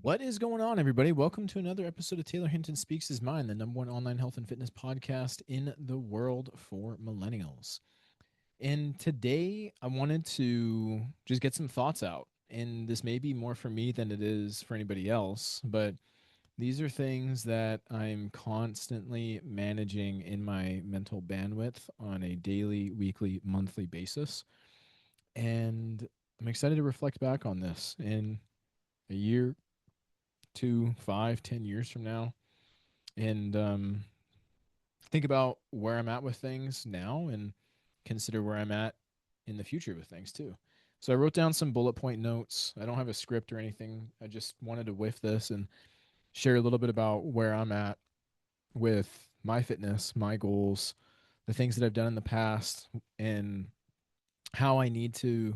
What is going on, everybody? Welcome to another episode of Taylor Hinton Speaks His Mind, the number one online health and fitness podcast in the world for millennials. And today I wanted to just get some thoughts out. And this may be more for me than it is for anybody else, but these are things that I'm constantly managing in my mental bandwidth on a daily, weekly, monthly basis. And I'm excited to reflect back on this in a year, 2, 5, 10 years from now, and think about where I'm at with things now and consider where I'm at in the future with things too. So I wrote down some bullet point notes. I don't have a script or anything. I just wanted to whiff this and share a little bit about where I'm at with my fitness, my goals, the things that I've done in the past, and how I need to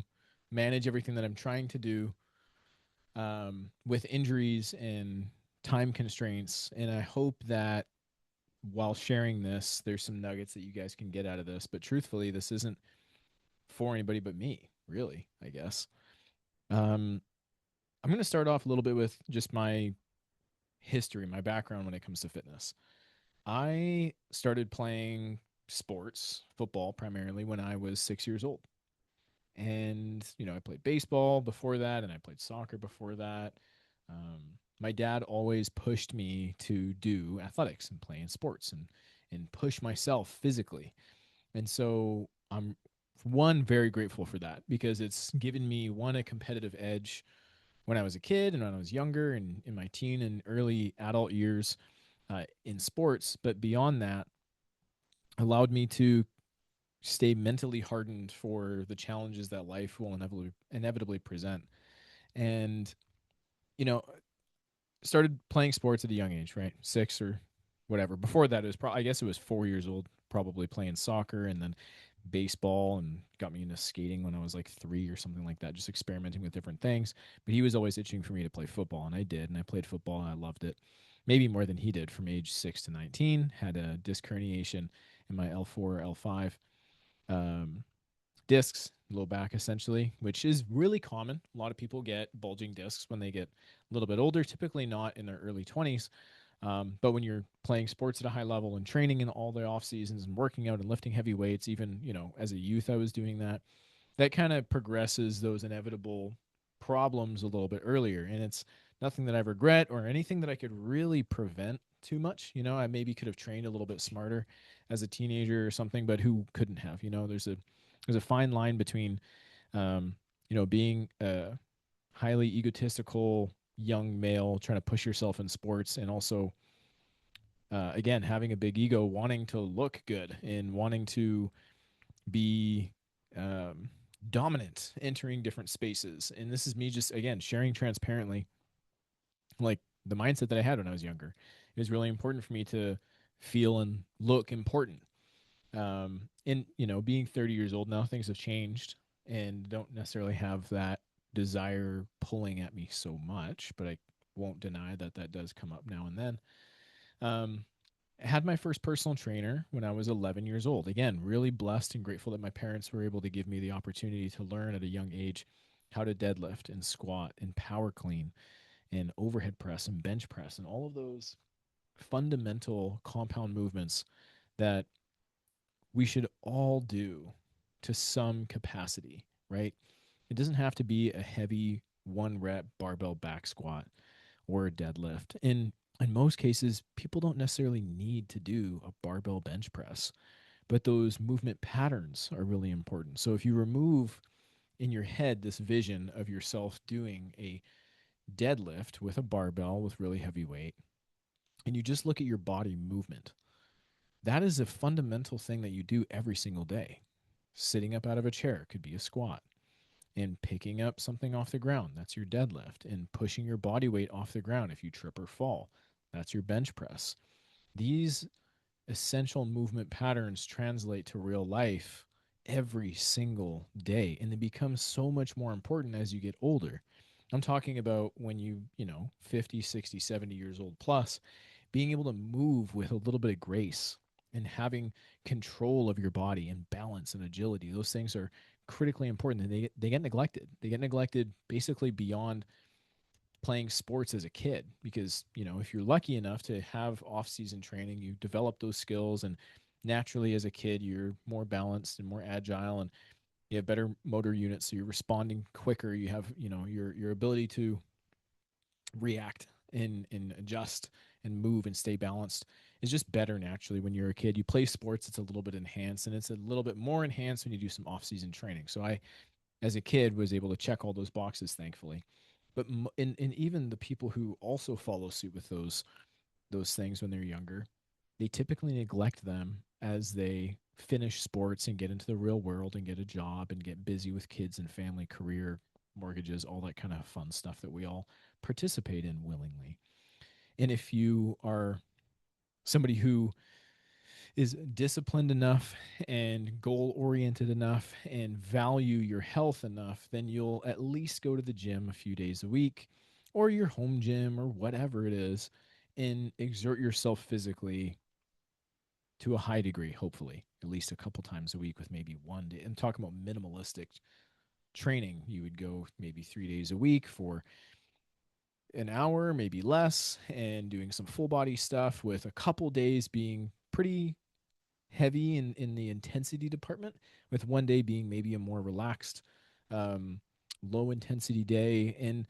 manage everything that I'm trying to do with injuries and time constraints. And I hope that while sharing this, there's some nuggets that you guys can get out of this. But truthfully, this isn't for anybody but me, really, I guess. Um, I'm going to start off a little bit with just my history, my background when it comes to fitness. I started playing sports, football primarily, when I was 6 years old. And, I played baseball before that, and I played soccer before that. My dad always pushed me to do athletics and play in sports and push myself physically. And so I'm one very grateful for that because it's given me one a competitive edge when I was a kid and when I was younger and in my teen and early adult years in sports. But beyond that, allowed me to stay mentally hardened for the challenges that life will inevitably present. And you know, started playing sports at a young age, right? 6 or whatever. Before that, it was probably I guess it was 4 years old, probably playing soccer, and then baseball, and got me into skating when I was like 3 or something like that, just experimenting with different things. But he was always itching for me to play football, and I did, and I played football, and I loved it. Maybe more than he did from age 6 to 19. Had a disc herniation in my L4 or L5 um, discs, low back essentially, which is really common. A lot of people get bulging discs when they get a little bit older, typically not in their early 20s. But when you're playing sports at a high level and training in all the off seasons and working out and lifting heavy weights, even, as a youth, I was doing that. That kind of progresses those inevitable problems a little bit earlier. And it's nothing that I regret or anything that I could really prevent too much. I maybe could have trained a little bit smarter as a teenager or something, but who couldn't have? There's a fine line between being a highly egotistical young male trying to push yourself in sports and also again having a big ego, wanting to look good and wanting to be um, dominant, entering different spaces. And this is me just again sharing transparently, like the mindset that I had when I was younger. It was really important for me to feel and look important. And being 30 years old now, things have changed and don't necessarily have that desire pulling at me so much, but I won't deny that that does come up now and then. Um, I had my first personal trainer when I was 11 years old. Again, really blessed and grateful that my parents were able to give me the opportunity to learn at a young age how to deadlift and squat and power clean and overhead press and bench press and all of those fundamental compound movements that we should all do to some capacity, right? It doesn't have to be a heavy 1 rep barbell back squat or a deadlift. In most cases, people don't necessarily need to do a barbell bench press, but those movement patterns are really important. So if you remove in your head this vision of yourself doing a deadlift with a barbell with really heavy weight, and you just look at your body movement, that is a fundamental thing that you do every single day. Sitting up out of a chair could be a squat, and picking up something off the ground, that's your deadlift, and pushing your body weight off the ground if you trip or fall, that's your bench press. These essential movement patterns translate to real life every single day, and they become so much more important as you get older. I'm talking about when 50, 60, 70 years old plus, being able to move with a little bit of grace and having control of your body and balance and agility. Those things are critically important, and they get neglected. They get neglected basically beyond playing sports as a kid, because if you're lucky enough to have off-season training, you develop those skills, and naturally as a kid you're more balanced and more agile, and you have better motor units, so you're responding quicker. You have your ability to react and adjust and move and stay balanced is just better naturally when you're a kid. You play sports, it's a little bit enhanced, and it's a little bit more enhanced when you do some off-season training. So I, as a kid, was able to check all those boxes, thankfully. But and even the people who also follow suit with those things when they're younger, they typically neglect them as they finish sports and get into the real world and get a job and get busy with kids and family, career, mortgages, all that kind of fun stuff that we all participate in willingly. And if you are somebody who is disciplined enough and goal oriented enough and value your health enough, then you'll at least go to the gym a few days a week, or your home gym or whatever it is, and exert yourself physically to a high degree, hopefully, at least a couple times a week, with maybe one day. I'm talking about minimalistic training. You would go maybe 3 days a week for an hour, maybe less, and doing some full body stuff, with a couple days being pretty heavy in the intensity department, with one day being maybe a more relaxed, um, low intensity day. And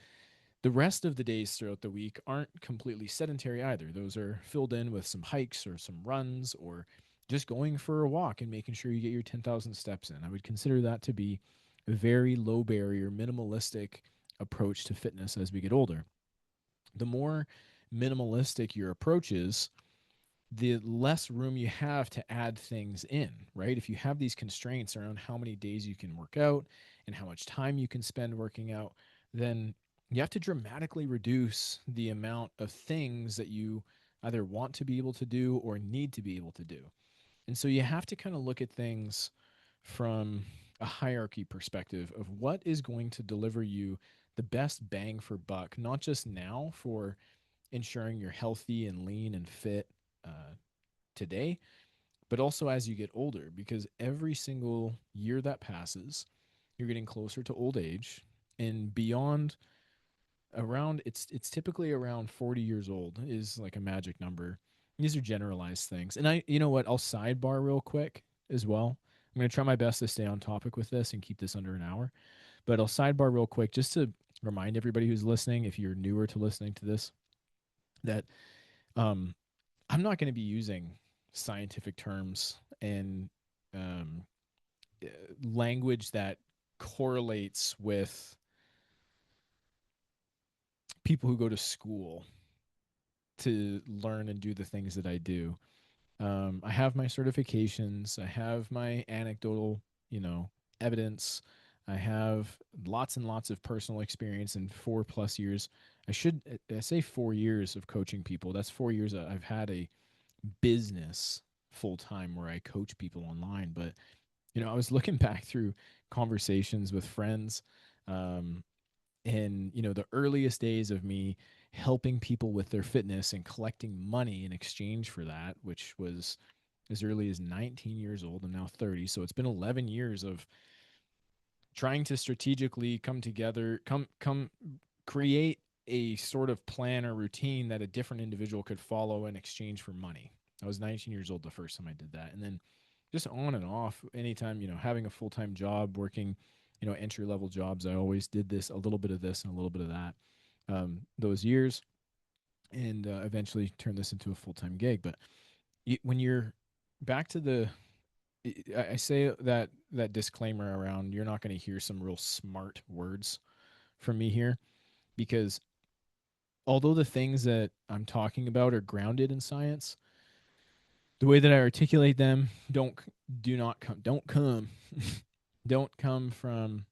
the rest of the days throughout the week aren't completely sedentary either. Those are filled in with some hikes or some runs, or just going for a walk and making sure you get your 10,000 steps in. I would consider that to be a very low barrier, minimalistic approach to fitness as we get older. The more minimalistic your approach is, the less room you have to add things in, right? If you have these constraints around how many days you can work out and how much time you can spend working out, then you have to dramatically reduce the amount of things that you either want to be able to do or need to be able to do. And so you have to kind of look at things from a hierarchy perspective of what is going to deliver you the best bang for buck, not just now for ensuring you're healthy and lean and fit today, but also as you get older, because every single year that passes, you're getting closer to old age, and beyond, around, it's typically around 40 years old is like a magic number. These are generalized things. And you know what, I'll sidebar real quick as well. I'm going to try my best to stay on topic with this and keep this under an hour, but I'll sidebar real quick just to remind everybody who's listening, if you're newer to listening to this, that um, I'm not going to be using scientific terms and um, uh, language that correlates with people who go to school to learn and do the things that I do. I have my certifications. I have my anecdotal, evidence. I have lots and lots of personal experience in 4+ years. I say 4 years of coaching people. That's 4 years I've had a business full time where I coach people online. But I was looking back through conversations with friends, um, and the earliest days of me helping people with their fitness and collecting money in exchange for that, which was as early as 19 years old. I'm now 30, so it's been 11 years of trying to strategically come together, come create a sort of plan or routine that a different individual could follow in exchange for money. I was 19 years old the first time I did that. And then just on and off, anytime, having a full-time job, working, entry-level jobs, I always did this, a little bit of this and a little bit of that, those years, and eventually turned this into a full-time gig. But when you're back to I say that disclaimer around, you're not going to hear some real smart words from me here, because although the things that I'm talking about are grounded in science, the way that I articulate them do not come don't come don't come from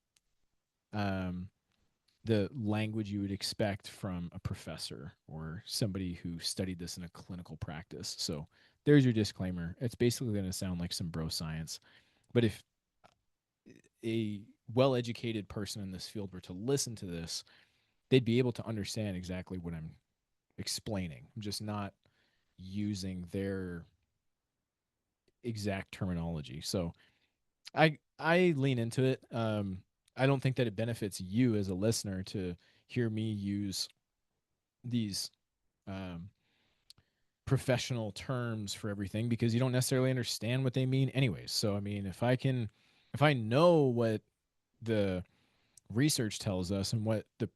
um, the language you would expect from a professor or somebody who studied this in a clinical practice. So there's your disclaimer. It's basically going to sound like some bro science. But if a well-educated person in this field were to listen to this, they'd be able to understand exactly what I'm explaining. I'm just not using their exact terminology. So I lean into it. I don't think that it benefits you as a listener to hear me use these um, professional terms for everything because you don't necessarily understand what they mean anyways. So I mean, if I know what the research tells us and what the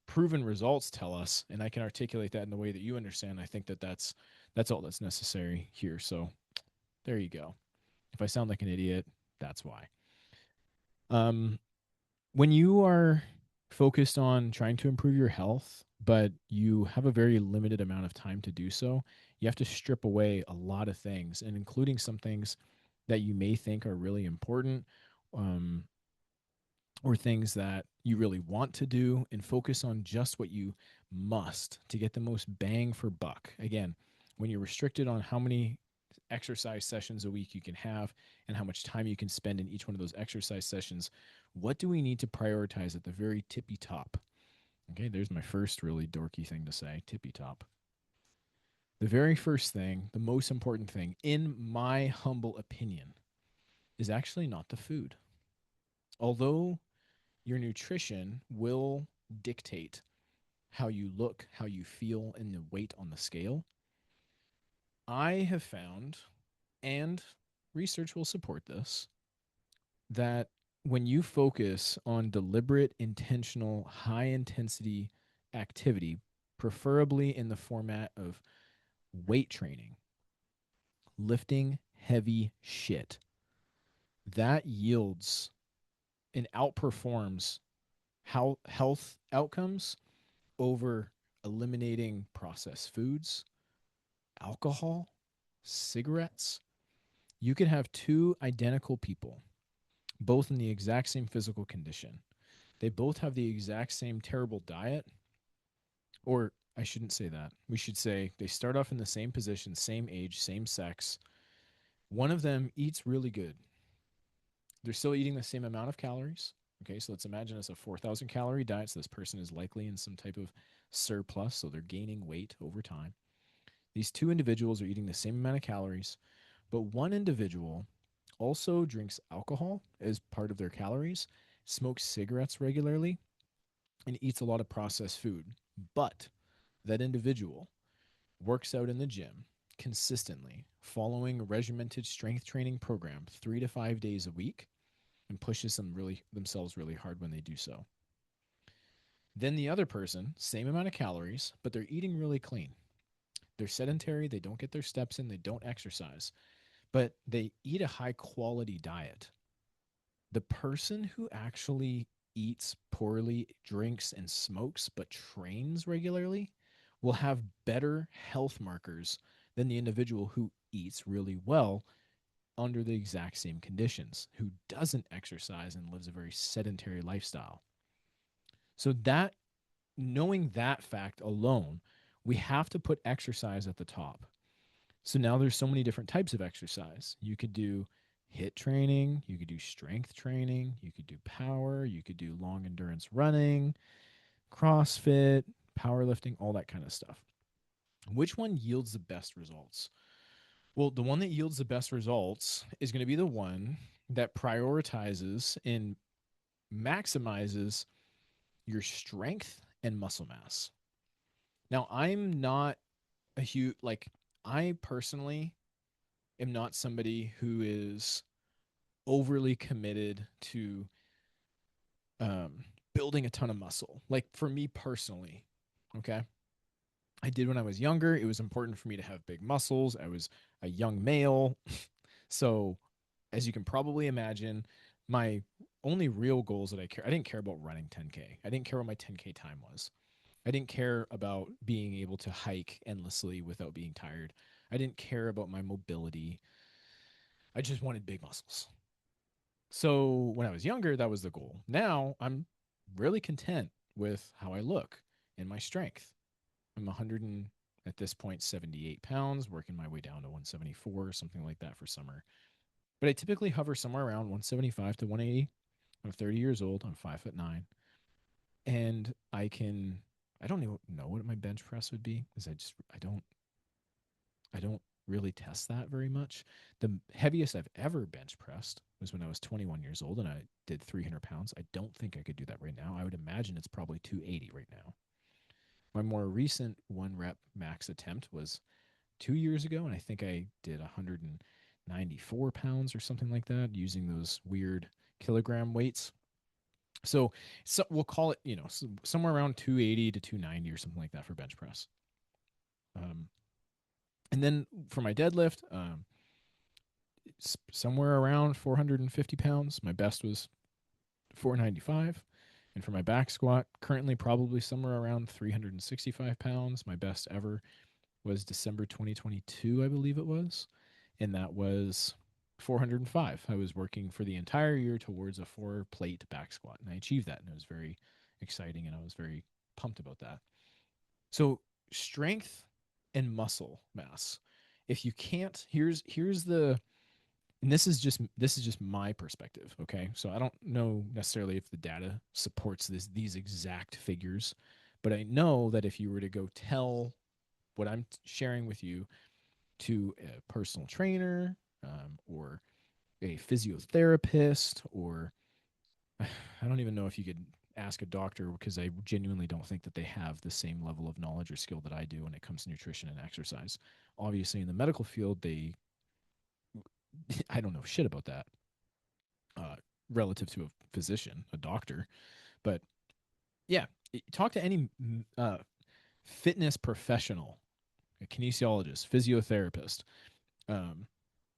proven results tell us, and I can articulate that in the way that you understand, I think that that's all that's necessary here. So there you go. If I sound like an idiot, that's why. Um, when you are focused on trying to improve your health, but you have a very limited amount of time to do so, you have to strip away a lot of things, and including some things that you may think are really important, um, or things that you really want to do, and focus on just what you must to get the most bang for buck. Again, when you're restricted on how many exercise sessions a week you can have and how much time you can spend in each one of those exercise sessions, what do we need to prioritize at the very tippy top? Okay, there's my first really dorky thing to say, tippy top. The very first thing, the most important thing, in my humble opinion, is actually not the food. Although your nutrition will dictate how you look, how you feel, and the weight on the scale, I have found, and research will support this, that when you focus on deliberate, intentional, high intensity activity, preferably in the format of weight training, lifting heavy shit, that yields and outperforms how health outcomes over eliminating processed foods, alcohol, cigarettes. You could have two identical people, both in the exact same physical condition. They both have the exact same terrible diet, or I shouldn't say that. We should say they start off in the same position, same age, same sex. One of them eats really good. They're still eating the same amount of calories. Okay, so let's imagine it's a 4,000 calorie diet. So this person is likely in some type of surplus, so they're gaining weight over time. These two individuals are eating the same amount of calories, but one individual also drinks alcohol as part of their calories, smokes cigarettes regularly, and eats a lot of processed food. But that individual works out in the gym consistently, following a regimented strength training program 3 to 5 days a week, and pushes themselves really hard when they do so. Then the other person, same amount of calories, but they're eating really clean. They're sedentary, they don't get their steps in, they don't exercise, but they eat a high quality diet. The person who actually eats poorly, drinks, and smokes, but trains regularly will have better health markers than the individual who eats really well under the exact same conditions, who doesn't exercise and lives a very sedentary lifestyle. So that knowing that fact alone, we have to put exercise at the top. So now there's so many different types of exercise. You could do HIIT training, you could do strength training, you could do power, you could do long endurance running, CrossFit, powerlifting, all that kind of stuff. Which one yields the best results? Well, the one that yields the best results is going to be the one that prioritizes and maximizes your strength and muscle mass. Now, I'm not a huge, like, I personally am not somebody who is overly committed to building a ton of muscle. Like, for me personally, okay, I did when I was younger. It was important for me to have big muscles. I was a young male. So, as you can probably imagine, my only real goals that I didn't care about running 10K. I didn't care what my 10K time was. I didn't care about being able to hike endlessly without being tired. I didn't care about my mobility. I just wanted big muscles. So when I was younger, that was the goal. Now I'm really content with how I look and my strength. I'm 100 and at this point 78 pounds, working my way down to 174 or something like that for summer. But I typically hover somewhere around 175 to 180. I'm 30 years old. I'm 5'9", and I don't even know what my bench press would be because I don't really test that very much. The heaviest I've ever bench pressed was when I was 21 years old and I did 300 pounds. I don't think I could do that right now. I would imagine it's probably 280 right now. My more recent 1 rep max attempt was 2 years ago, and I think I did 194 pounds or something like that using those weird kilogram weights. So we'll call it, somewhere around 280 to 290 or something like that for bench press. Um, and then for my deadlift, somewhere around 450 pounds. My best was 495. And for my back squat, currently probably somewhere around 365 pounds. My best ever was December 2022, I believe it was. And that was 405. I was working for the entire year towards a 4-plate back squat, and I achieved that. And it was very exciting, and I was very pumped about that. So, strength and muscle mass. If you can't, here's the and this is just my perspective, okay? So I don't know necessarily if the data supports these exact figures, but I know that if you were to go tell what I'm sharing with you to a personal trainer, or a physiotherapist, or I don't even know if you could ask a doctor, because I genuinely don't think that they have the same level of knowledge or skill that I do when it comes to nutrition and exercise. Obviously, in the medical field, I don't know shit about that, uh, relative to a physician, a doctor. But yeah, talk to any fitness professional, a kinesiologist, physiotherapist, um,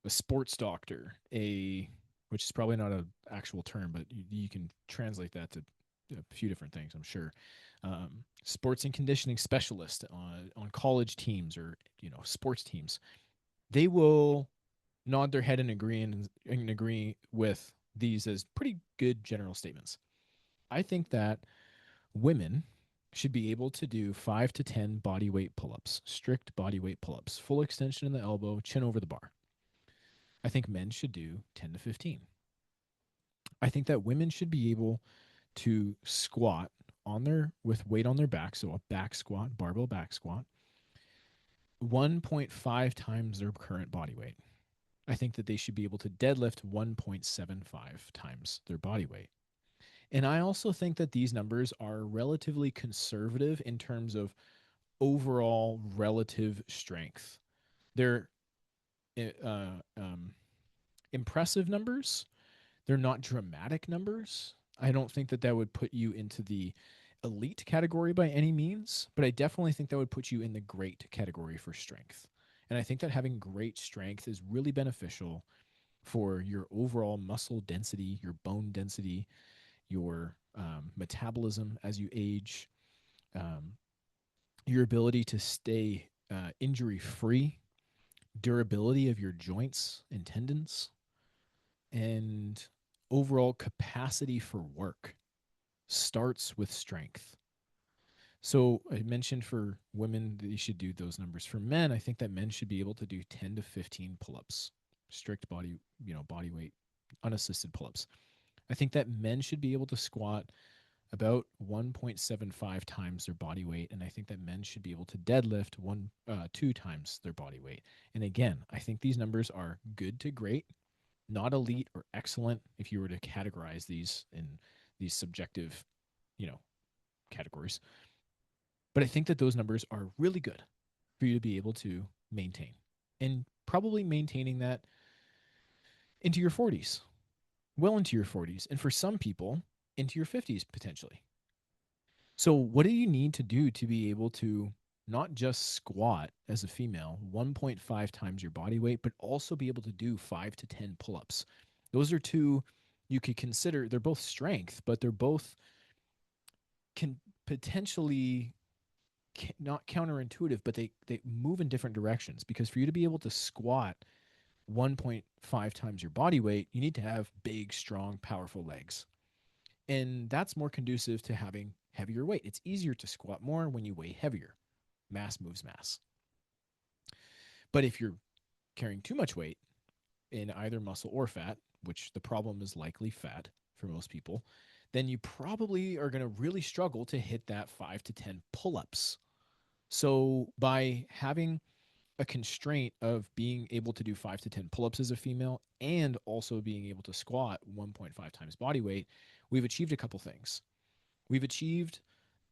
a sports doctor, which is probably not an actual term, but you can translate that to a few different things, I'm sure. Sports and conditioning specialist on college teams, or sports teams. They will nod their head and agree with these as pretty good general statements. I think that women should be able to do 5 to 10 body weight pull ups, strict body weight pull ups, full extension in the elbow, chin over the bar. I think men should do 10 to 15. I think that women should be able to squat with weight on their back, so a back squat, barbell back squat, 1.5 times their current body weight. I think that they should be able to deadlift 1.75 times their body weight. And I also think that these numbers are relatively conservative in terms of overall relative strength. They're impressive numbers. They're not dramatic numbers. I don't think that would put you into the elite category by any means, but I definitely think that would put you in the great category for strength. And I think that having great strength is really beneficial for your overall muscle density, your bone density, your metabolism as you age, um, your ability to stay injury free, durability of your joints and tendons, and overall capacity for work starts with strength. So I mentioned for women that you should do those numbers. For men, I think that men should be able to do 10 to 15 pull-ups, strict body weight, unassisted pull-ups. I think that men should be able to squat about 1.75 times their body weight, and I think that men should be able to deadlift 2 times their body weight. And again, I think these numbers are good to great, not elite or excellent if you were to categorize these in these subjective, you know, categories. But I think that those numbers are really good for you to be able to maintain, and probably maintaining that into your 40s, well into your 40s, and for some people, into your 50s potentially. So, what do you need to do to be able to not just squat as a female 1.5 times your body weight, but also be able to do 5 to 10 pull ups? Those are two you could consider, they're both strength, but they're both can potentially not counterintuitive, but they move in different directions, because for you to be able to squat 1.5 times your body weight, you need to have big, strong, powerful legs. And that's more conducive to having heavier weight. It's easier to squat more when you weigh heavier. Mass moves mass. But if you're carrying too much weight in either muscle or fat, which the problem is likely fat for most people, then you probably are going to really struggle to hit that 5 to 10 pull ups. So by having a constraint of being able to do 5 to 10 pull ups as a female and also being able to squat 1.5 times body weight, we've achieved a couple things. We've achieved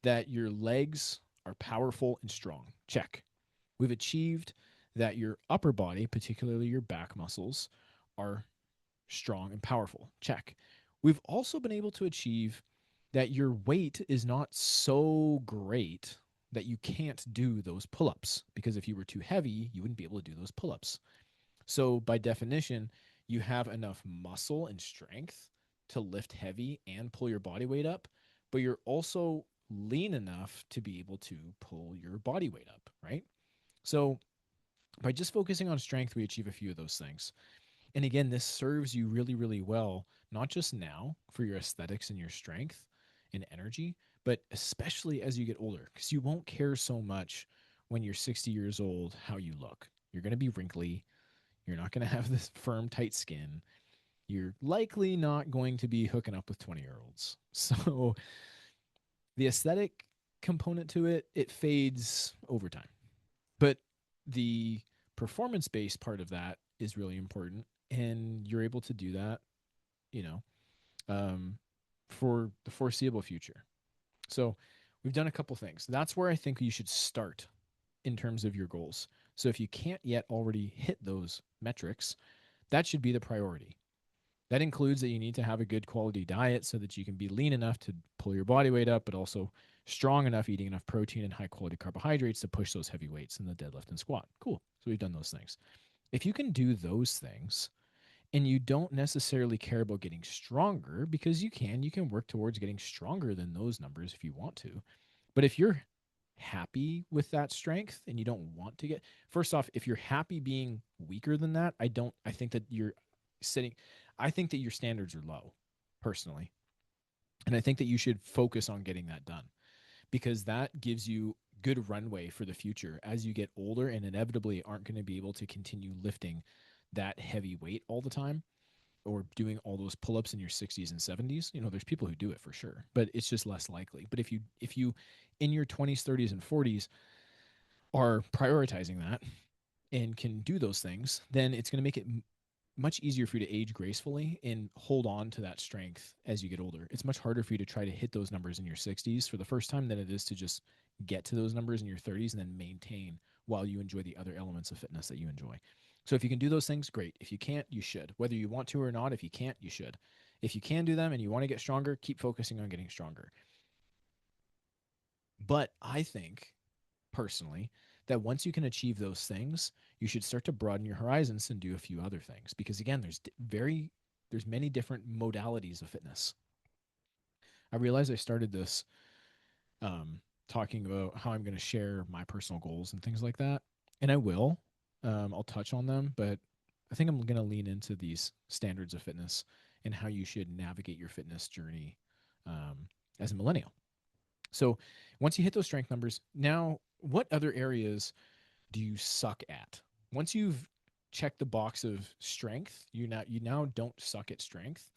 that your legs are powerful and strong. Check. We've achieved that your upper body, particularly your back muscles, are strong and powerful. Check. We've also been able to achieve that your weight is not so great that you can't do those pull ups, because if you were too heavy, you wouldn't be able to do those pull ups. So, by definition, you have enough muscle and strength to lift heavy and pull your body weight up, but you're also lean enough to be able to pull your body weight up, right? So, by just focusing on strength, we achieve a few of those things. And again, this serves you really, really well, not just now for your aesthetics and your strength and energy, but especially as you get older, because you won't care so much when you're 60 years old how you look. You're going to be wrinkly. You're not going to have this firm, tight skin. You're likely not going to be hooking up with 20-year-olds. So the aesthetic component to it, it fades over time. But the performance based part of that is really important. And you're able to do that, you know, um, for the foreseeable future. So we've done a couple things. That's where I think you should start in terms of your goals. So if you can't yet already hit those metrics, that should be the priority. That includes that you need to have a good quality diet so that you can be lean enough to pull your body weight up, but also strong enough, eating enough protein and high quality carbohydrates to push those heavy weights in the deadlift and squat. Cool. So we've done those things. If you can do those things and you don't necessarily care about getting stronger, because you can work towards getting stronger than those numbers if you want to. But if you're happy with that strength and you don't want to get, first off, if you're happy being weaker than that, I think that you're setting, I think that your standards are low personally. And I think that you should focus on getting that done, because that gives you good runway for the future as you get older and inevitably aren't going to be able to continue lifting that heavy weight all the time, or doing all those pull-ups in your 60s and 70s. You know, there's people who do it for sure, but it's just less likely. But if you in your 20s, 30s and 40s are prioritizing that and can do those things, then it's going to make it much easier for you to age gracefully and hold on to that strength as you get older. It's much harder for you to try to hit those numbers in your 60s for the first time than it is to just get to those numbers in your 30s and then maintain while you enjoy the other elements of fitness that you enjoy. So if you can do those things, great. If you can't, you should. Whether you want to or not, if you can't, you should. If you can do them and you want to get stronger, keep focusing on getting stronger. But I think personally that once you can achieve those things, you should start to broaden your horizons and do a few other things, because again, there's many different modalities of fitness. I realized I started this talking about how I'm going to share my personal goals and things like that, and I will. I'll touch on them, but I think I'm going to lean into these standards of fitness and how you should navigate your fitness journey as a millennial. So once you hit those strength numbers, now what other areas do you suck at? Once you've checked the box of strength, you now don't suck at strength.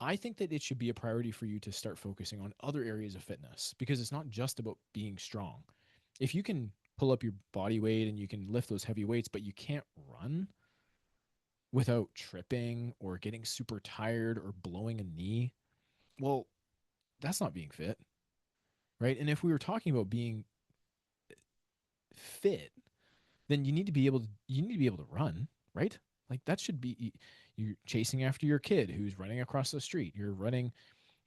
I think that it should be a priority for you to start focusing on other areas of fitness, because it's not just about being strong. If you can pull up your body weight and you can lift those heavy weights, but you can't run without tripping or getting super tired or blowing a knee, well, that's not being fit, right? And if we were talking about being fit, then you need to be able to run, right? Like that should be, you're chasing after your kid who's running across the street. You're running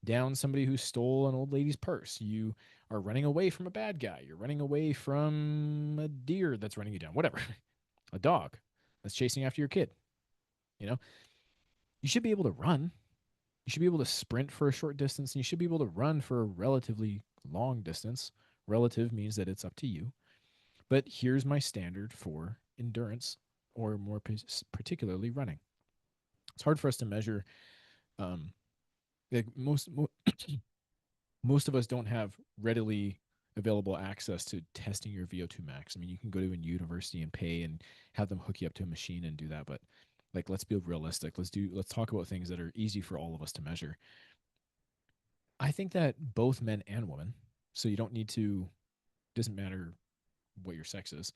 down somebody who stole an old lady's purse. You are running away from a bad guy. You're running away from a deer that's running you down. Whatever, a dog that's chasing after your kid. You know, you should be able to run. You should be able to sprint for a short distance, and you should be able to run for a relatively long distance. Relative means that it's up to you. But here's my standard for endurance, or more particularly running. It's hard for us to measure. Um, like most of us don't have readily available access to testing your VO2 max. I mean, you can go to a university and pay and have them hook you up to a machine and do that, but like let's be realistic. Let's talk about things that are easy for all of us to measure. I think that both men and women, so you don't need to, doesn't matter what your sex is.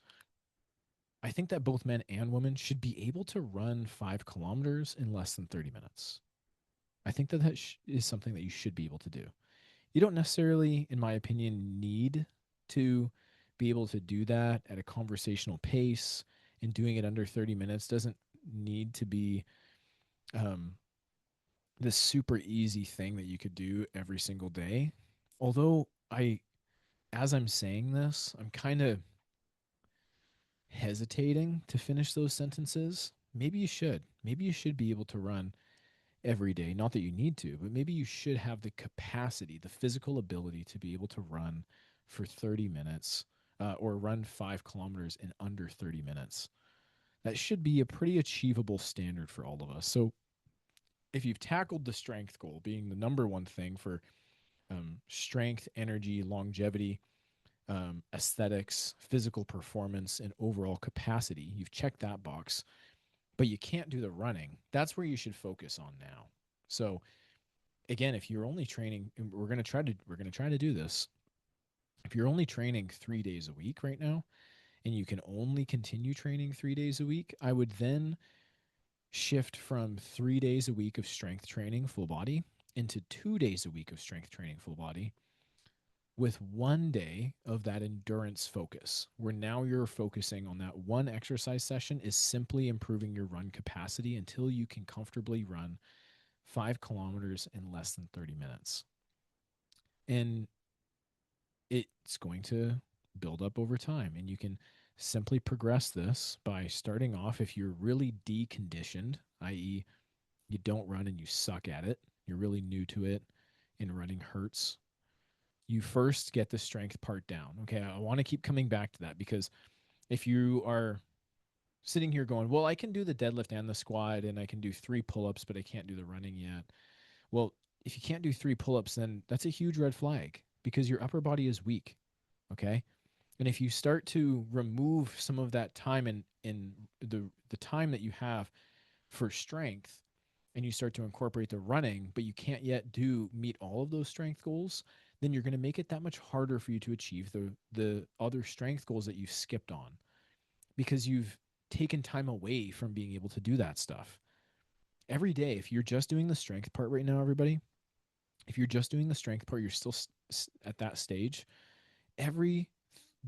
I think that both men and women should be able to run 5 kilometers in less than 30 minutes. I think that is something that you should be able to do. You don't necessarily, in my opinion, need to be able to do that at a conversational pace, and doing it under 30 minutes doesn't need to be um, this super easy thing that you could do every single day. Although as I'm saying this, I'm kind of hesitating to finish those sentences. Maybe you should. Maybe you should be able to run every day. Not that you need to, but maybe you should have the capacity, the physical ability to be able to run for 30 minutes or run 5 kilometers in under 30 minutes. That should be a pretty achievable standard for all of us. So, if you've tackled the strength goal being the number one thing for strength, energy, longevity, aesthetics, physical performance, and overall capacity, you've checked that box, but you can't do the running. That's where you should focus on now. So, again, if you're only training, we're going to try to do this. If you're only training 3 days a week right now, and you can only continue training 3 days a week, I would then shift from 3 days a week of strength training full body into 2 days a week of strength training full body, with one day of that endurance focus, where now you're focusing on that one exercise session is simply improving your run capacity until you can comfortably run 5 kilometers in less than 30 minutes. And it's going to build up over time. And you can simply progress this by starting off if you're really deconditioned, i.e., you don't run and you suck at it, you're really new to it, and running hurts. You first get the strength part down. Okay, I want to keep coming back to that because if you are sitting here going, well, I can do the deadlift and the squat and I can do 3 pull-ups, but I can't do the running yet. Well, if you can't do 3 pull-ups, then that's a huge red flag because your upper body is weak. Okay. And if you start to remove some of that time in the time that you have for strength, and you start to incorporate the running, but you can't yet meet all of those strength goals, then you're going to make it that much harder for you to achieve the other strength goals that you've skipped on because you've taken time away from being able to do that stuff. Every day, if you're just doing the strength part right now, everybody, if you're just doing the strength part, you're still at that stage. Every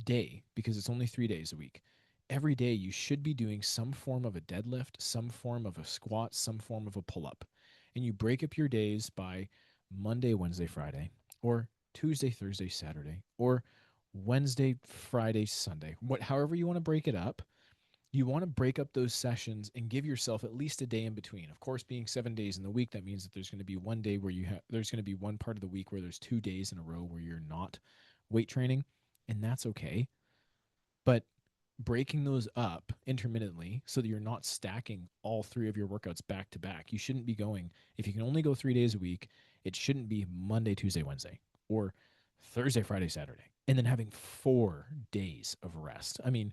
day, because it's only 3 days a week, every day you should be doing some form of a deadlift, some form of a squat, some form of a pull up. And you break up your days by Monday, Wednesday, Friday, or Tuesday, Thursday, Saturday, or Wednesday, Friday, Sunday. However you want to break it up, you want to break up those sessions and give yourself at least a day in between. Of course, being 7 days in the week, that means that there's going to be one day where there's going to be one part of the week where there's 2 days in a row where you're not weight training, and that's okay. But breaking those up intermittently so that you're not stacking all three of your workouts back to back. You shouldn't be going, if you can only go 3 days a week, it shouldn't be Monday, Tuesday, Wednesday, or Thursday, Friday, Saturday, and then having 4 days of rest. I mean,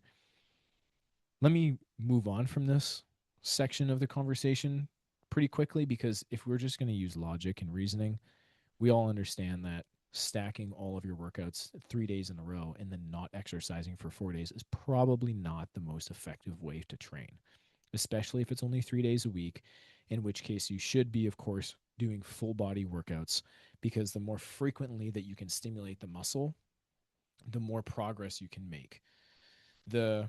let me move on from this section of the conversation pretty quickly because if we're just going to use logic and reasoning, we all understand that stacking all of your workouts 3 days in a row and then not exercising for 4 days is probably not the most effective way to train, especially if it's only 3 days a week, in which case you should be, of course, doing full body workouts because the more frequently that you can stimulate the muscle, the more progress you can make. The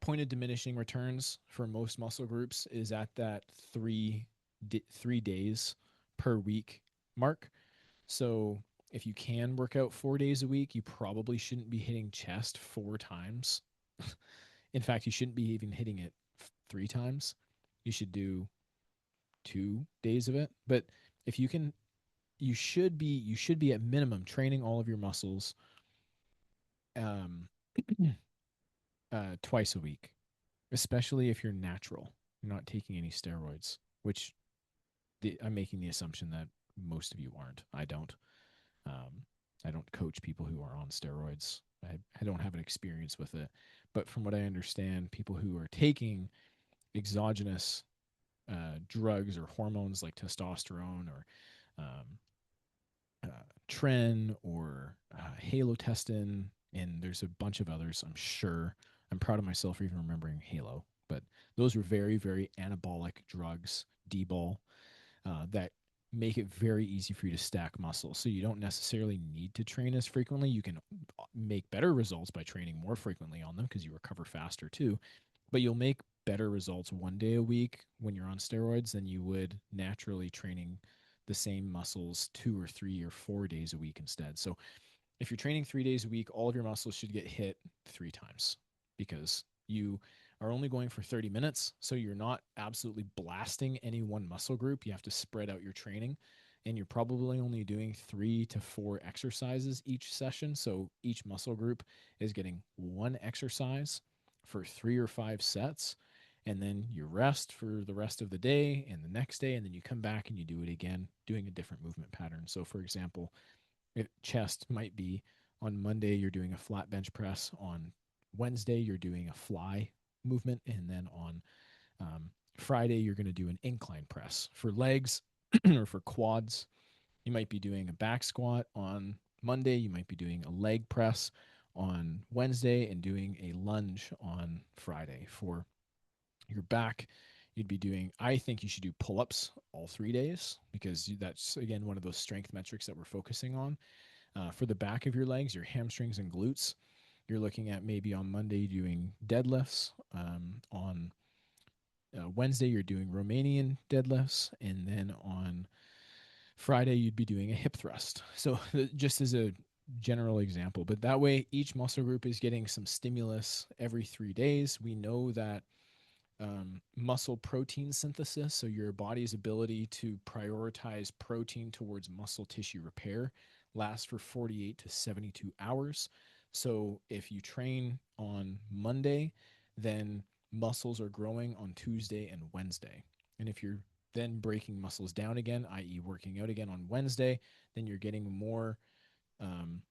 point of diminishing returns for most muscle groups is at that 3 days per week mark. So if you can work out 4 days a week, you probably shouldn't be hitting chest 4 times. In fact, you shouldn't be even hitting it 3 times. You should do 2 days of it. But if you can, you should be at minimum training all of your muscles um, twice a week, especially if you're natural. You're not taking any steroids, which I'm making the assumption that most of you aren't. I don't. Um, I don't coach people who are on steroids. I don't have an experience with it. But from what I understand, people who are taking exogenous drugs or hormones like testosterone or um, tren or halotestin, and there's a bunch of others, I'm sure. I'm proud of myself for even remembering halo. But those were very, very anabolic drugs, D-bol, that make it very easy for you to stack muscle. So you don't necessarily need to train as frequently. You can make better results by training more frequently on them because you recover faster too. But you'll make better results one day a week when you're on steroids than you would naturally training the same muscles 2 or 3 or 4 days a week instead. So if you're training 3 days a week, all of your muscles should get hit 3 times because you are only going for 30 minutes. So you're not absolutely blasting any one muscle group. You have to spread out your training, and you're probably only doing 3 to 4 exercises each session. So each muscle group is getting one exercise for 3 or 5 sets. And then you rest for the rest of the day and the next day, and then you come back and you do it again, doing a different movement pattern. So, for example, chest might be on Monday, you're doing a flat bench press. On Wednesday, you're doing a fly movement. And then on Friday, you're going to do an incline press. For legs or for quads, you might be doing a back squat on Monday. You might be doing a leg press on Wednesday and doing a lunge on Friday. For your back, you'd be doing, I think you should do pull ups all 3 days because that's, again, one of those strength metrics that we're focusing on. For the back of your legs, your hamstrings and glutes, you're looking at maybe on Monday doing deadlifts. On Wednesday, you're doing Romanian deadlifts. And then on Friday, you'd be doing a hip thrust. So, just as a general example, but that way each muscle group is getting some stimulus every 3 days. We know that muscle protein synthesis, so your body's ability to prioritize protein towards muscle tissue repair, lasts for 48 to 72 hours. So if you train on Monday, then muscles are growing on Tuesday and Wednesday. And if you're then breaking muscles down again, i.e., working out again on Wednesday, then you're getting more um,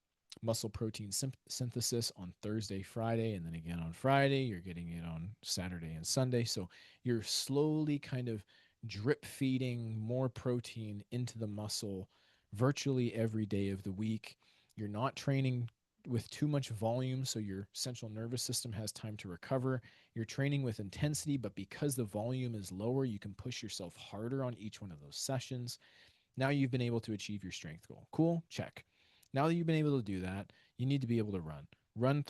muscle protein synthesis on Thursday, Friday, and then again on Friday. You're getting it on Saturday and Sunday. So you're slowly kind of drip feeding more protein into the muscle virtually every day of the week. You're not training with too much volume, so your central nervous system has time to recover. You're training with intensity, but because the volume is lower, you can push yourself harder on each one of those sessions. Now you've been able to achieve your strength goal. Cool, check. Now that you've been able to do that, you need to be able to run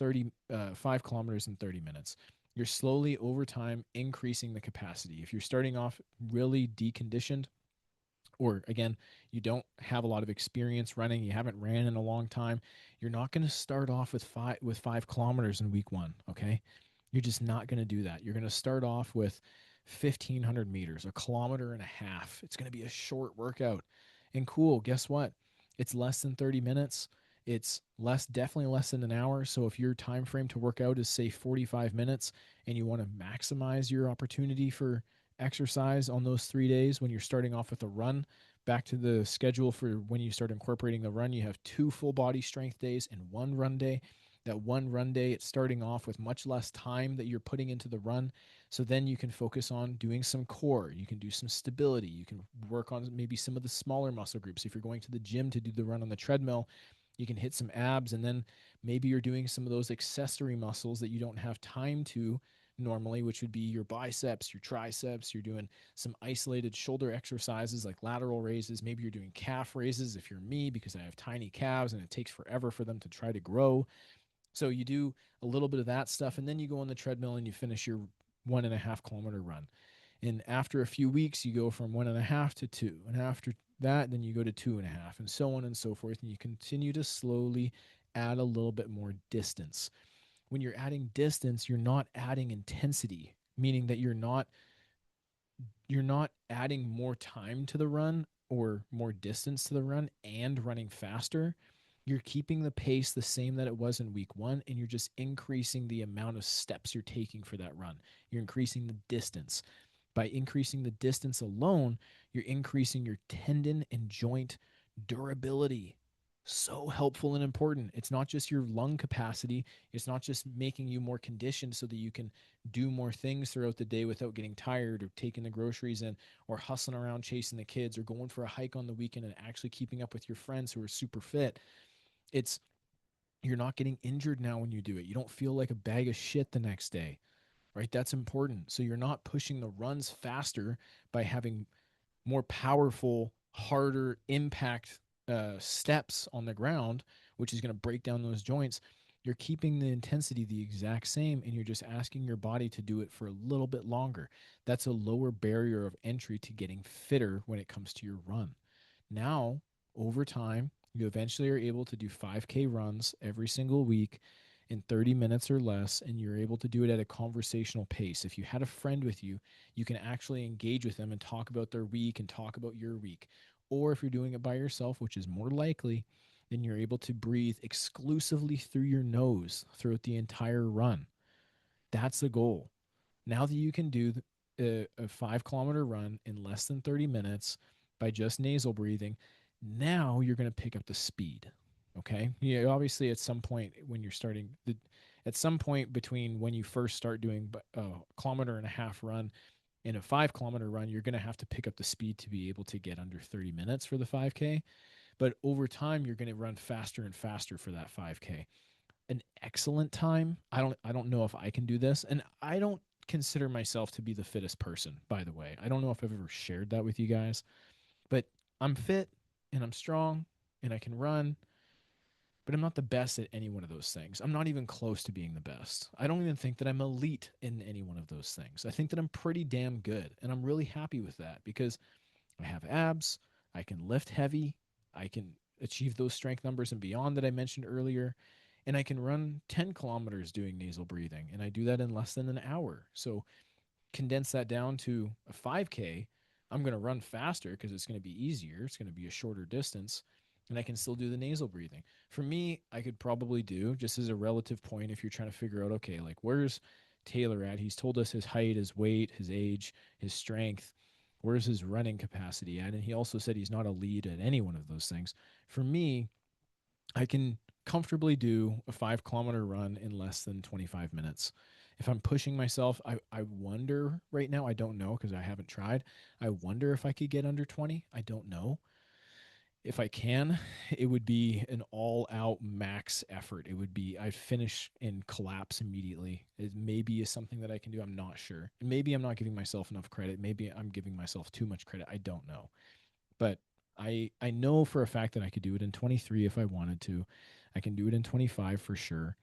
5 kilometers in 30 minutes. You're slowly over time increasing the capacity. If you're starting off really deconditioned, or again, you don't have a lot of experience running, you haven't ran in a long time, you're not going to start off with 5 kilometers in week 1. Okay, you're just not going to do that. You're going to start off with 1,500 meters, a kilometer and a half. It's going to be a short workout. And cool, guess what? It's less than 30 minutes. It's definitely less than an hour. So if your time frame to work out is, say, 45 minutes, and you want to maximize your opportunity for exercise on those 3 days when you're starting off with a run, back to the schedule for when you start incorporating the run, you have 2 full body strength days and 1 run day. That 1 run day, it's starting off with much less time that you're putting into the run. So then you can focus on doing some core. You can do some stability. You can work on maybe some of the smaller muscle groups. If you're going to the gym to do the run on the treadmill, you can hit some abs, and then maybe you're doing some of those accessory muscles that you don't have time to normally, which would be your biceps, your triceps. You're doing some isolated shoulder exercises like lateral raises. Maybe you're doing calf raises if you're me, because I have tiny calves and it takes forever for them to try to grow. So you do a little bit of that stuff, and then you go on the treadmill and you finish your 1.5 kilometer run. And after a few weeks, you go from 1.5 to 2. And after that, then you go to 2.5, and so on and so forth. And you continue to slowly add a little bit more distance. When you're adding distance, you're not adding intensity, meaning that you're not adding more time to the run or more distance to the run and running faster. You're keeping the pace the same that it was in week 1, and you're just increasing the amount of steps you're taking for that run. You're increasing the distance. By increasing the distance alone, you're increasing your tendon and joint durability. So helpful and important. It's not just your lung capacity. It's not just making you more conditioned so that you can do more things throughout the day without getting tired or taking the groceries in or hustling around chasing the kids or going for a hike on the weekend and actually keeping up with your friends who are super fit. It's You're not getting injured now when you do it. You don't feel like a bag of shit the next day, right? That's important. So you're not pushing the runs faster by having more powerful harder impact steps on the ground, which is going to break down those joints, you're keeping the intensity the exact same and you're just asking your body to do it for a little bit longer. That's a lower barrier of entry to getting fitter when it comes to your run. Now, over time, you eventually are able to do 5K runs every single week in 30 minutes or less, and you're able to do it at a conversational pace. If you had a friend with you, you can actually engage with them and talk about their week and talk about your week. Or if you're doing it by yourself, which is more likely, then you're able to breathe exclusively through your nose throughout the entire run. That's the goal. Now that you can do a 5 kilometer run in less than 30 minutes by just nasal breathing, now you're going to pick up the speed. Okay. Yeah. Obviously, at some point when you're starting, at some point between when you first start doing a kilometer and a half run and a 5 kilometer run, you're going to have to pick up the speed to be able to get under 30 minutes for the 5K. But over time, you're going to run faster and faster for that 5K. An excellent time. I don't know if I can do this, and I don't consider myself to be the fittest person, by the way. I don't know if I've ever shared that with you guys, but I'm fit and I'm strong and I can run, but I'm not the best at any one of those things. I'm not even close to being the best. I don't even think that I'm elite in any one of those things. I think that I'm pretty damn good, and I'm really happy with that because I have abs, I can lift heavy, I can achieve those strength numbers and beyond that I mentioned earlier, and I can run 10 kilometers doing nasal breathing, and I do that in less than an hour. So condense that down to a 5K, I'm going to run faster because it's going to be easier. It's going to be a shorter distance, and I can still do the nasal breathing. For me, I could probably do, just as a relative point, if you're trying to figure out, okay, like where's Taylor at? He's told us his height, his weight, his age, his strength. Where's his running capacity at? And he also said he's not a lead at any one of those things. For me, I can comfortably do a 5 kilometer run in less than 25 minutes. If I'm pushing myself, I wonder right now, I don't know because I haven't tried. I wonder if I could get under 20. I don't know. If I can, it would be an all out max effort. It would be, I'd finish and collapse immediately. It maybe is something that I can do. I'm not sure. Maybe I'm not giving myself enough credit. Maybe I'm giving myself too much credit. I don't know. But I know for a fact that I could do it in 23 if I wanted to. I can do it in 25 for sure.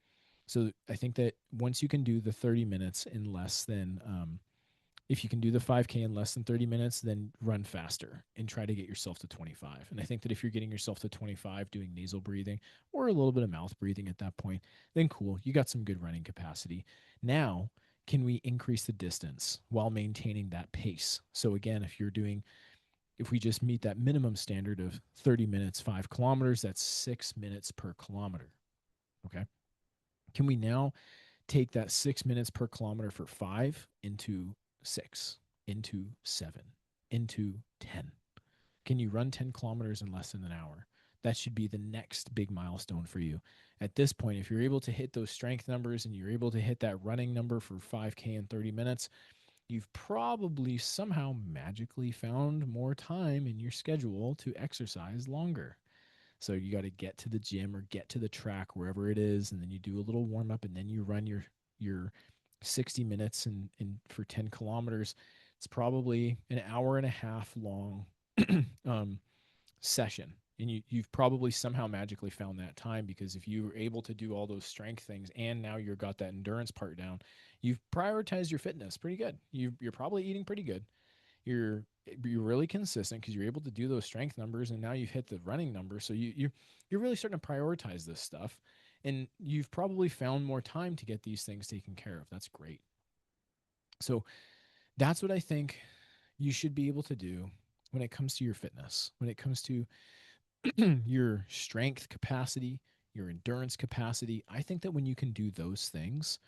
So I think that once you can do the 30 minutes in less than, if you can do the 5K in less than 30 minutes, then run faster and try to get yourself to 25. And I think that if you're getting yourself to 25 doing nasal breathing or a little bit of mouth breathing at that point, then cool, you got some good running capacity. Now, can we increase the distance while maintaining that pace? So again, if we just meet that minimum standard of 30 minutes, 5 kilometers, that's 6 minutes per kilometer. Okay. Can we now take that 6 minutes per kilometer for 5 into 6, into 7, into 10? Can you run 10 kilometers in less than an hour? That should be the next big milestone for you. At this point, if you're able to hit those strength numbers and you're able to hit that running number for 5K in 30 minutes, you've probably somehow magically found more time in your schedule to exercise longer. So you got to get to the gym or get to the track wherever it is, and then you do a little warm up, and then you run your 60 minutes and for 10 kilometers. It's probably an hour and a half long um, session. And you've probably somehow magically found that time because if you were able to do all those strength things and now you've got that endurance part down, you've prioritized your fitness pretty good. You're probably eating pretty good. You're really consistent because you're able to do those strength numbers, and now you've hit the running number. So you're really starting to prioritize this stuff, and you've probably found more time to get these things taken care of. That's great. So that's what I think you should be able to do when it comes to your fitness, when it comes to your strength capacity, your endurance capacity. I think that when you can do those things,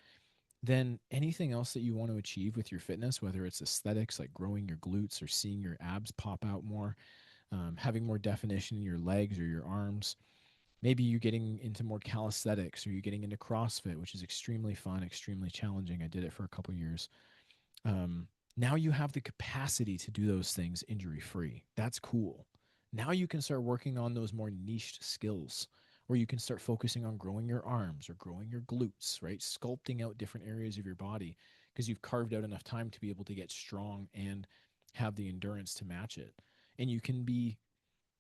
then anything else that you want to achieve with your fitness, whether it's aesthetics like growing your glutes or seeing your abs pop out more, having more definition in your legs or your arms, maybe you're getting into more calisthenics or you're getting into CrossFit, which is extremely fun, extremely challenging. I did it for a couple years. um, Now you have the capacity to do those things injury free. That's cool. Now you can start working on those more niched skills, or you can start focusing on growing your arms or growing your glutes, right? Sculpting out different areas of your body because you've carved out enough time to be able to get strong and have the endurance to match it. And you can be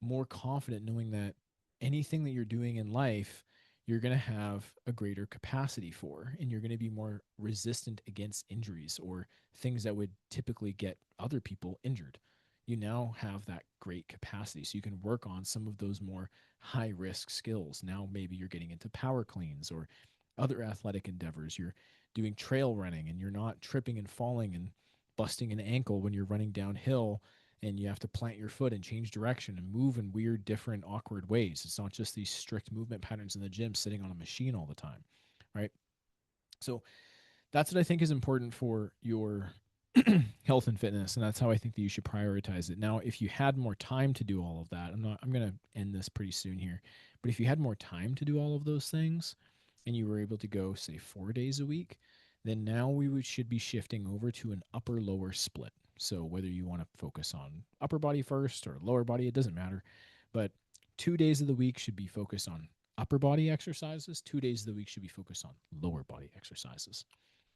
more confident knowing that anything that you're doing in life, you're going to have a greater capacity for, and you're going to be more resistant against injuries or things that would typically get other people injured. You now have that great capacity. So you can work on some of those more high risk skills. Now, maybe you're getting into power cleans or other athletic endeavors. You're doing trail running and you're not tripping and falling and busting an ankle when you're running downhill and you have to plant your foot and change direction and move in weird, different, awkward ways. It's not just these strict movement patterns in the gym sitting on a machine all the time, right? So that's what I think is important for your health and fitness, and that's how I think that you should prioritize it. Now, if you had more time to do all of that, I'm going to end this pretty soon here, but if you had more time to do all of those things and you were able to go say 4 days a week, then now should be shifting over to an upper lower split. So whether you want to focus on upper body first or lower body, it doesn't matter, but 2 days of the week should be focused on upper body exercises. 2 days of the week should be focused on lower body exercises.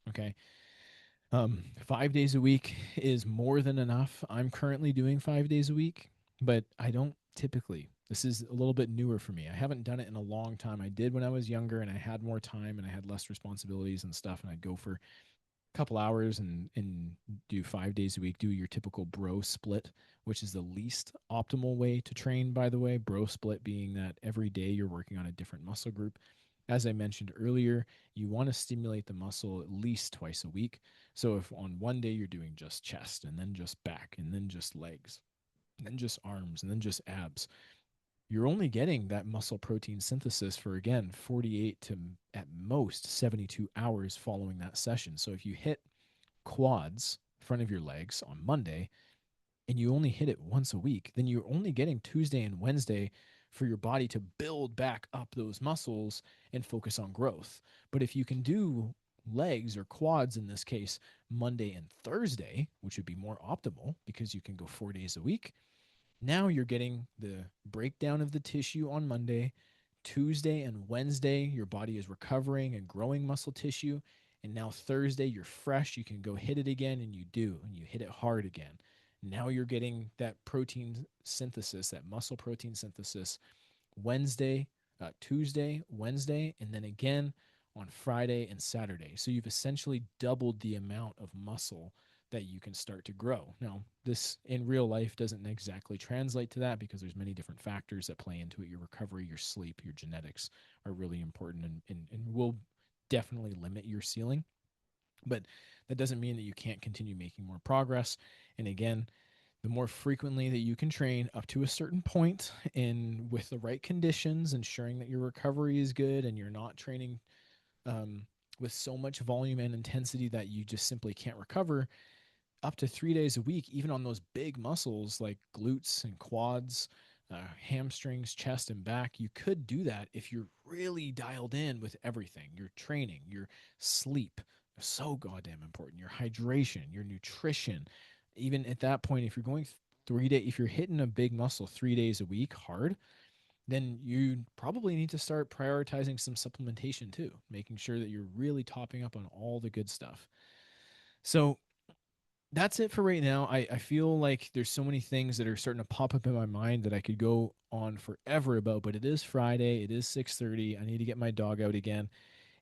Okay. 5 days a week is more than enough. I'm currently doing 5 days a week, but I don't typically. This is a little bit newer for me. I haven't done it in a long time. I did when I was younger and I had more time and I had less responsibilities and stuff. And I'd go for couple hours and do 5 days a week, do your typical bro split, which is the least optimal way to train, by the way. Bro split being that every day you're working on a different muscle group. As I mentioned earlier, you want to stimulate the muscle at least twice a week. So if on one day you're doing just chest and then just back and then just legs and then just arms and then just abs, you're only getting that muscle protein synthesis for, again, 48 to at most 72 hours following that session. So if you hit quads, front of your legs, on Monday, and you only hit it once a week, then you're only getting Tuesday and Wednesday for your body to build back up those muscles and focus on growth. But if you can do legs or quads in this case Monday and Thursday, which would be more optimal because you can go 4 days a week, now you're getting the breakdown of the tissue on Monday. Tuesday and Wednesday, your body is recovering and growing muscle tissue. And now Thursday, you're fresh. You can go hit it again, and you do, and you hit it hard again. Now you're getting that protein synthesis, that muscle protein synthesis Wednesday, Tuesday, Wednesday, and then again on Friday and Saturday. So you've essentially doubled the amount of muscle that you can start to grow. Now, this in real life doesn't exactly translate to that because there's many different factors that play into it. Your recovery, your sleep, your genetics are really important and will definitely limit your ceiling. But that doesn't mean that you can't continue making more progress. And again, the more frequently that you can train up to a certain point and with the right conditions, ensuring that your recovery is good and you're not training um, with so much volume and intensity that you just simply can't recover, up to 3 days a week, even on those big muscles like glutes and quads, hamstrings, chest, and back. You could do that if you're really dialed in with everything your training, your sleep, so goddamn important, your hydration, your nutrition. Even at that point, if you're going 3 days, if you're hitting a big muscle 3 days a week hard, then you probably need to start prioritizing some supplementation too, making sure that you're really topping up on all the good stuff. So that's it for right now. I feel like there's so many things that are starting to pop up in my mind that I could go on forever about, but it is Friday. It is 6:30. I need to get my dog out again.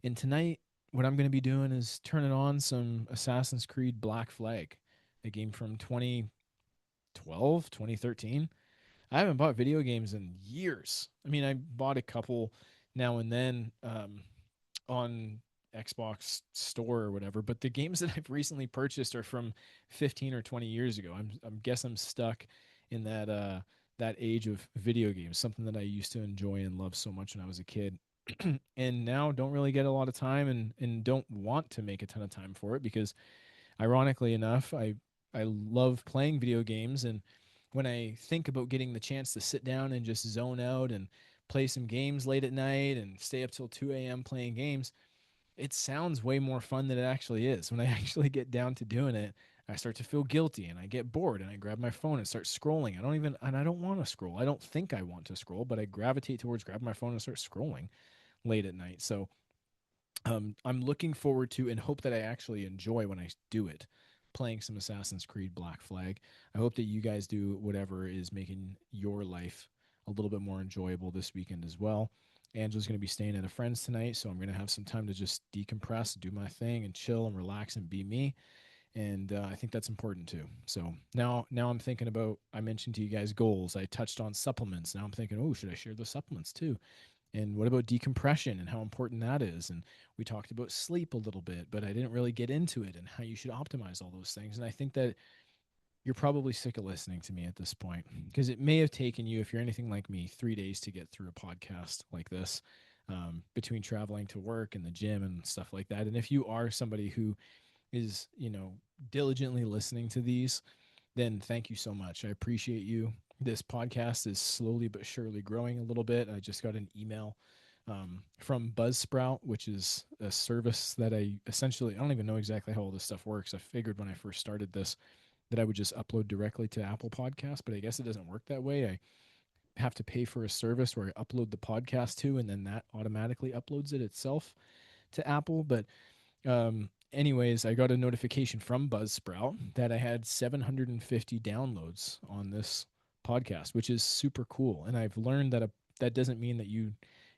And tonight, what I'm going to be doing is turning on some Assassin's Creed Black Flag, a game from 2012, 2013. I haven't bought video games in years. I mean, I bought a couple now and then, on Xbox store or whatever, but the games that I've recently purchased are from 15 or 20 years ago. I'm stuck in that age of video games, something that I used to enjoy and love so much when I was a kid. And now don't really get a lot of time and don't want to make a ton of time for it because ironically enough, I love playing video games, and when I think about getting the chance to sit down and just zone out and play some games late at night and stay up till 2 a.m. playing games, it sounds way more fun than it actually is. When I actually get down to doing it, I start to feel guilty and I get bored and I grab my phone and start scrolling. I don't want to scroll. I don't think I want to scroll, but I gravitate towards grabbing my phone and start scrolling late at night. So I'm looking forward to and hope that I actually enjoy when I do it playing some Assassin's Creed Black Flag. I hope that you guys do whatever is making your life a little bit more enjoyable this weekend as well. Angela's going to be staying at a friend's tonight, so I'm going to have some time to just decompress, do my thing, and chill and relax and be me. And I think that's important too. So now I'm thinking about. I mentioned to you guys goals. I touched on supplements. Now I'm thinking, oh, should I share the supplements too? And what about decompression and how important that is? And we talked about sleep a little bit, but I didn't really get into it and how you should optimize all those things. And I think that you're probably sick of listening to me at this point because it may have taken you, if you're anything like me, 3 days to get through a podcast like this, between traveling to work and the gym and stuff like that. And if you are somebody who is, diligently listening to these, then thank you so much. I appreciate you. This podcast is slowly but surely growing a little bit. I just got an email from Buzzsprout, which is a service that I don't even know exactly how all this stuff works. I figured when I first started this that I would just upload directly to Apple Podcasts, but I guess it doesn't work that way. I have to pay for a service where I upload the podcast to, and then that automatically uploads it itself to Apple. But anyways, I got a notification from Buzzsprout that I had 750 downloads on this podcast, which is super cool. And I've learned that that doesn't mean that you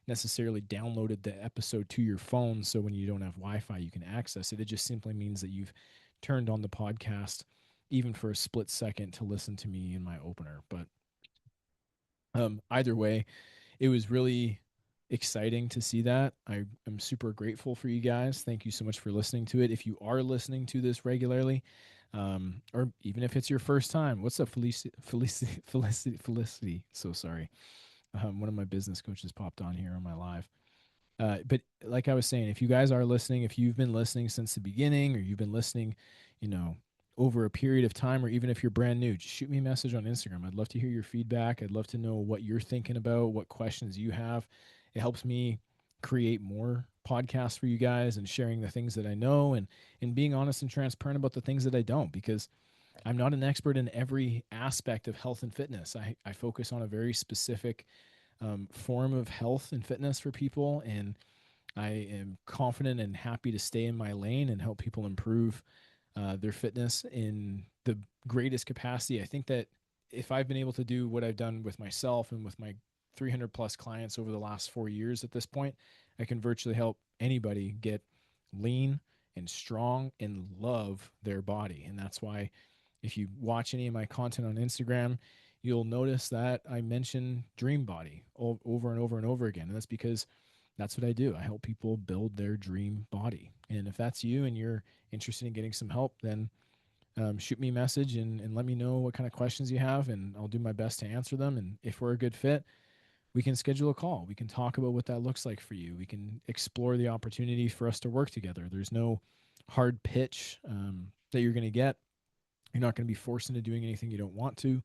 necessarily downloaded the episode to your phone, so when you don't have Wi-Fi, you can access it. It just simply means that you've turned on the podcast even for a split second to listen to me in my opener. But either way, it was really exciting to see that. I am super grateful for you guys. Thank you so much for listening to it. If you are listening to this regularly, or even if it's your first time, what's up, Felicity? So sorry. One of my business coaches popped on here on my live. But like I was saying, if you guys are listening, if you've been listening since the beginning, or you've been listening, you know, over a period of time, or even if you're brand new, just shoot me a message on Instagram. I'd love to hear your feedback. I'd love to know what you're thinking about, what questions you have. It helps me create more podcasts for you guys and sharing the things that I know, and being honest and transparent about the things that I don't, because I'm not an expert in every aspect of health and fitness. I focus on a very specific form of health and fitness for people, and I am confident and happy to stay in my lane and help people improve their fitness in the greatest capacity. I think that if I've been able to do what I've done with myself and with my 300 plus clients over the last 4 years at this point, I can virtually help anybody get lean and strong and love their body. And that's why if you watch any of my content on Instagram, you'll notice that I mention Dream Body over and over and over again. And that's because that's what I do. I help people build their dream body. And if that's you and you're interested in getting some help, then shoot me a message and let me know what kind of questions you have, and I'll do my best to answer them. And if we're a good fit, we can schedule a call. We can talk about what that looks like for you. We can explore the opportunity for us to work together. There's no hard pitch that you're going to get. You're not going to be forced into doing anything you don't want to.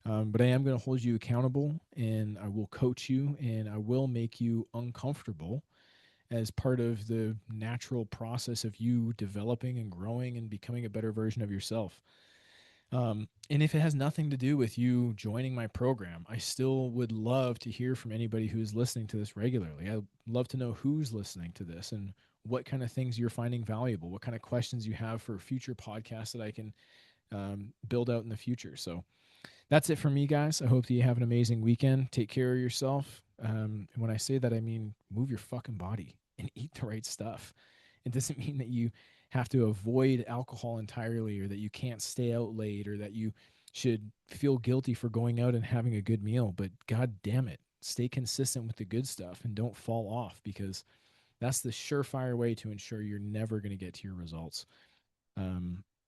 But I am going to hold you accountable, and I will coach you, and I will make you uncomfortable as part of the natural process of you developing and growing and becoming a better version of yourself. And if it has nothing to do with you joining my program, I still would love to hear from anybody who's listening to this regularly. I'd love to know who's listening to this and what kind of things you're finding valuable, what kind of questions you have for future podcasts that I can build out in the future. So that's it for me, guys. I hope that you have an amazing weekend. Take care of yourself. And when I say that, I mean move your fucking body and eat the right stuff. It doesn't mean that you have to avoid alcohol entirely, or that you can't stay out late, or that you should feel guilty for going out and having a good meal. But God damn it, stay consistent with the good stuff and don't fall off, because that's the surefire way to ensure you're never going to get to your results.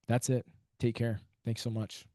That's it. Take care. Thanks so much.